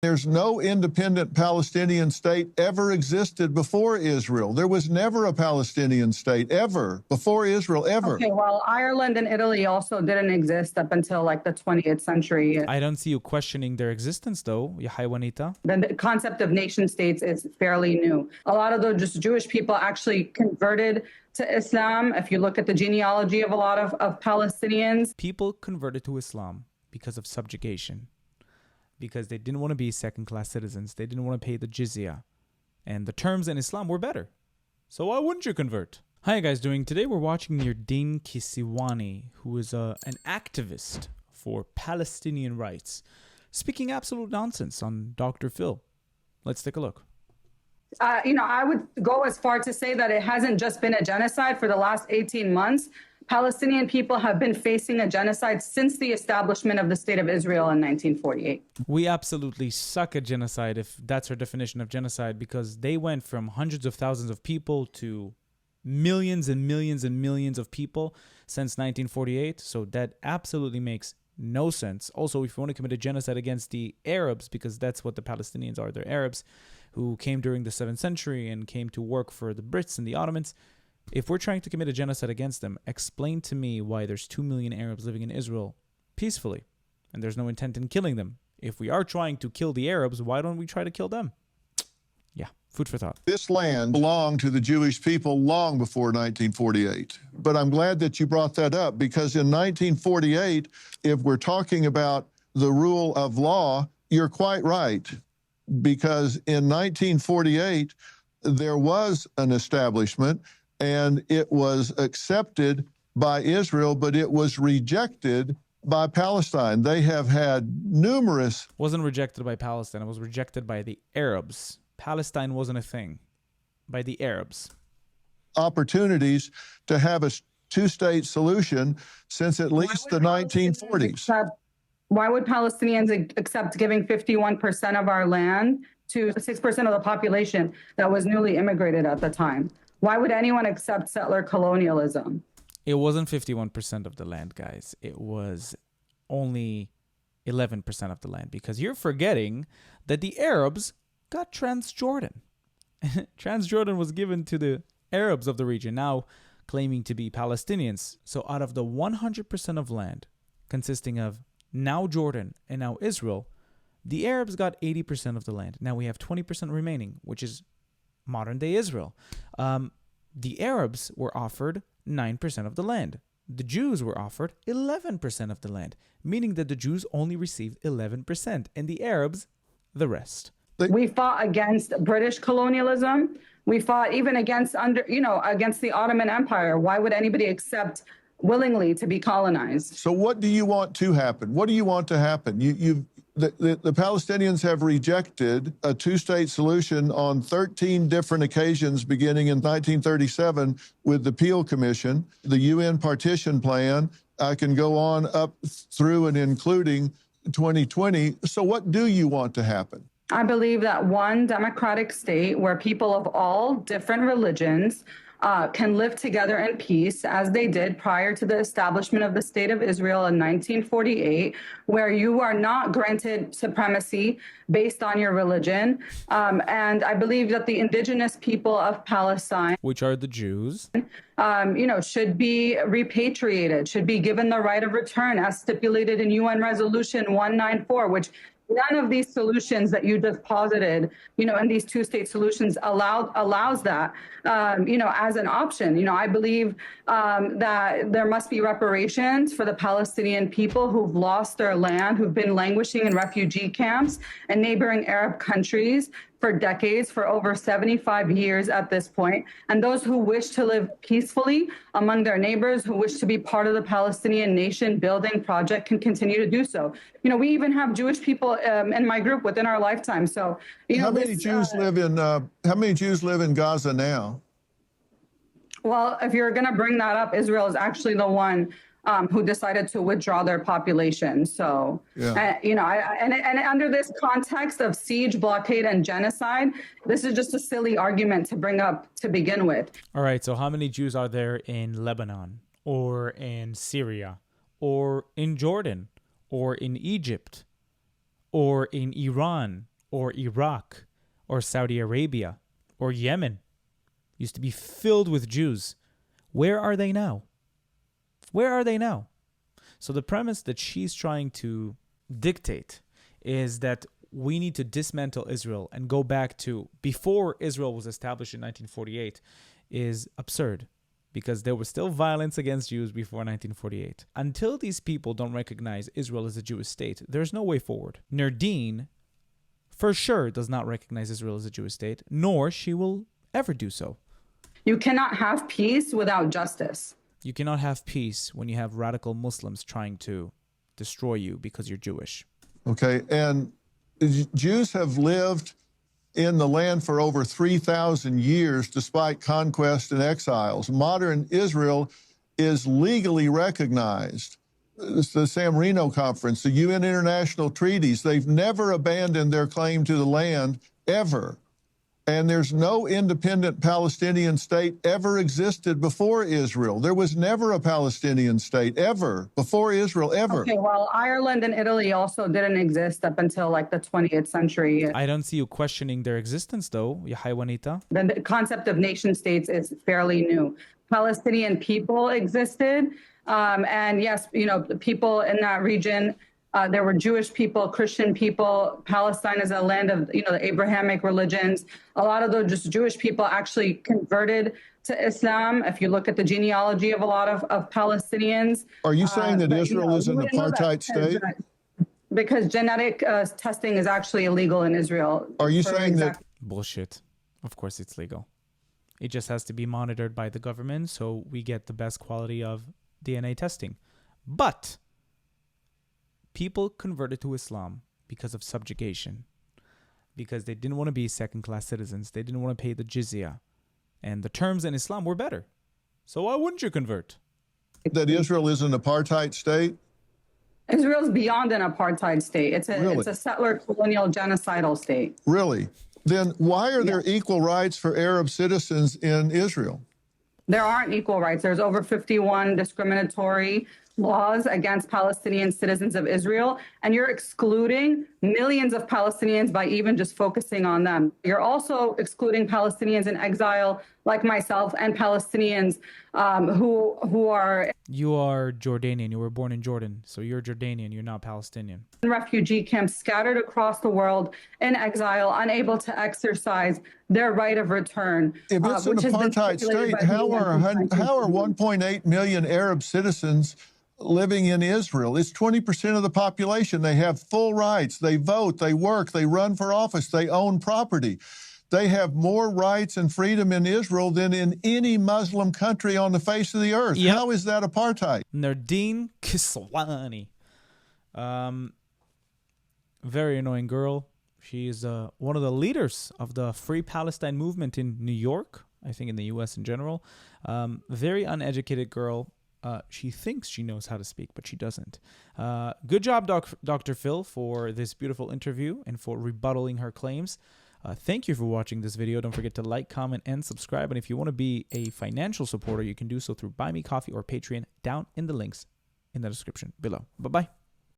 There's no independent Palestinian state ever existed before Israel. There was never a Palestinian state ever before Israel, ever. Okay, well, Ireland and Italy also didn't exist up until like the 20th century. I don't see you questioning their existence, though, ya Juanita. The concept of nation states is fairly new. A lot of those just Jewish people actually converted to Islam. If you look at the genealogy of a lot of Palestinians. People converted to Islam because of subjugation, because they didn't want to be second-class citizens. They didn't want to pay the jizya. And the terms in Islam were better. So why wouldn't you convert? How you guys doing? Today we're watching Nurdin Kisiwani, who is an activist for Palestinian rights, speaking absolute nonsense on Dr. Phil. Let's take a look. I would go as far to say that it hasn't just been a genocide for the last 18 months. Palestinian people have been facing a genocide since the establishment of the State of Israel in 1948. We absolutely suck at genocide, if that's our definition of genocide, because they went from hundreds of thousands of people to millions and millions and millions of people since 1948. So that absolutely makes no sense. Also, if you want to commit a genocide against the Arabs, because that's what the Palestinians are, they're Arabs who came during the 7th century and came to work for the Brits and the Ottomans. If we're trying to commit a genocide against them, explain to me why there's 2 million Arabs living in Israel peacefully and there's no intent in killing them. If we are trying to kill the Arabs, why don't we try to kill them? Yeah, food for thought. This land belonged to the Jewish people long before 1948. But I'm glad that you brought that up, because in 1948, if we're talking about the rule of law, you're quite right. Because in 1948, there was an establishment and it was accepted by Israel, but it was rejected by Palestine. They have had numerous... Wasn't rejected by Palestine. It was rejected by the Arabs. Palestine wasn't a thing. By the Arabs. ...opportunities to have a two-state solution since at least the 1940s. Why would Palestinians accept giving 51% of our land to 6% of the population that was newly immigrated at the time? Why would anyone accept settler colonialism? It wasn't 51% of the land, guys. It was only 11% of the land, because you're forgetting that the Arabs got Transjordan. Transjordan was given to the Arabs of the region, now claiming to be Palestinians. So out of the 100% of land consisting of now Jordan and now Israel, the Arabs got 80% of the land. Now we have 20% remaining, which is modern-day Israel. The Arabs were offered 9% of the land. The Jews were offered 11% of the land, meaning that the Jews only received 11%, and the Arabs, the rest. We fought against British colonialism. We fought even against the Ottoman Empire. Why would anybody accept willingly to be colonized? So what do you want to happen? What do you want to happen? The Palestinians have rejected a two-state solution on 13 different occasions beginning in 1937 with the Peel Commission, the UN Partition Plan. I can go on up through and including 2020. So what do you want to happen? I believe that one democratic state where people of all different religions can live together in peace, as they did prior to the establishment of the State of Israel in 1948, where you are not granted supremacy based on your religion. And I believe that the indigenous people of Palestine, which are the Jews, should be repatriated, should be given the right of return as stipulated in UN Resolution 194, which none of these solutions that you just posited, and these two-state solutions allows that, as an option. I believe that there must be reparations for the Palestinian people who've lost their land, who've been languishing in refugee camps and neighboring Arab countries for decades, for over 75 years at this point. And those who wish to live peacefully among their neighbors, who wish to be part of the Palestinian nation building project, can continue to do so. We even have Jewish people in my group within our lifetime. So, how many Jews live in Gaza now? Well, if you're going to bring that up, Israel is actually the one who decided to withdraw their population. So, yeah. And under this context of siege, blockade, and genocide, this is just a silly argument to bring up to begin with. All right. So how many Jews are there in Lebanon or in Syria or in Jordan or in Egypt or in Iran or Iraq or Saudi Arabia or Yemen used to be filled with Jews. Where are they now? Where are they now? So the premise that she's trying to dictate is that we need to dismantle Israel and go back to before Israel was established in 1948 is absurd, because there was still violence against Jews before 1948. Until these people don't recognize Israel as a Jewish state, there's no way forward. Nerdine, for sure, does not recognize Israel as a Jewish state, nor she will ever do so. You cannot have peace without justice. You cannot have peace when you have radical Muslims trying to destroy you because you're Jewish. Okay, and Jews have lived in the land for over 3,000 years despite conquest and exiles. Modern Israel is legally recognized. It's the San Marino Conference, the UN international treaties. They've never abandoned their claim to the land, ever. And there's no independent Palestinian state ever existed before Israel. There was never a Palestinian state ever before Israel, ever. Okay, well, Ireland and Italy also didn't exist up until like the 20th century. I don't see you questioning their existence, though, ya Haywanita. The concept of nation states is fairly new. Palestinian people existed. And yes, you know, the people in that region, there were Jewish people, Christian people. Palestine is a land of, you know, the Abrahamic religions. A lot of those just Jewish people actually converted to Islam. If you look at the genealogy of a lot of Palestinians. Are you saying that Israel is an apartheid state? Because genetic testing is actually illegal in Israel. Are you saying that? Bullshit. Of course it's legal. It just has to be monitored by the government so we get the best quality of DNA testing. But people converted to Islam because of subjugation, because they didn't want to be second-class citizens. They didn't want to pay the jizya. And the terms in Islam were better. So why wouldn't you convert? That Israel is an apartheid state? Israel's beyond an apartheid state. It's a, Really? it's a settler colonial genocidal state. Really? Then why are there equal rights for Arab citizens in Israel? There aren't equal rights. There's over 51 discriminatory laws against Palestinian citizens of Israel, and you're excluding millions of Palestinians by even just focusing on them. You're also excluding Palestinians in exile like myself and Palestinians who are You are Jordanian. You were born in Jordan. So you're Jordanian. You're not Palestinian. in refugee camps scattered across the world in exile, unable to exercise their right of return. If it's an which has been apartheid stipulated state, by the UN how are 1.8 million Arab citizens living in Israel? It's 20% of the population. They have full rights. They vote, they work, they run for office, they own property. They have more rights and freedom in Israel than in any Muslim country on the face of the earth. Yep. How is that apartheid? Nardine Kiswani. Very annoying girl. She's one of the leaders of the Free Palestine movement in New York, I think in the U.S. in general. Very uneducated girl. She thinks she knows how to speak, but she doesn't. Good job, Dr. Phil, for this beautiful interview and for rebuttaling her claims. Thank you for watching this video. Don't forget to like, comment, and subscribe. And if you want to be a financial supporter, you can do so through Buy Me Coffee or Patreon down in the links in the description below. Bye-bye.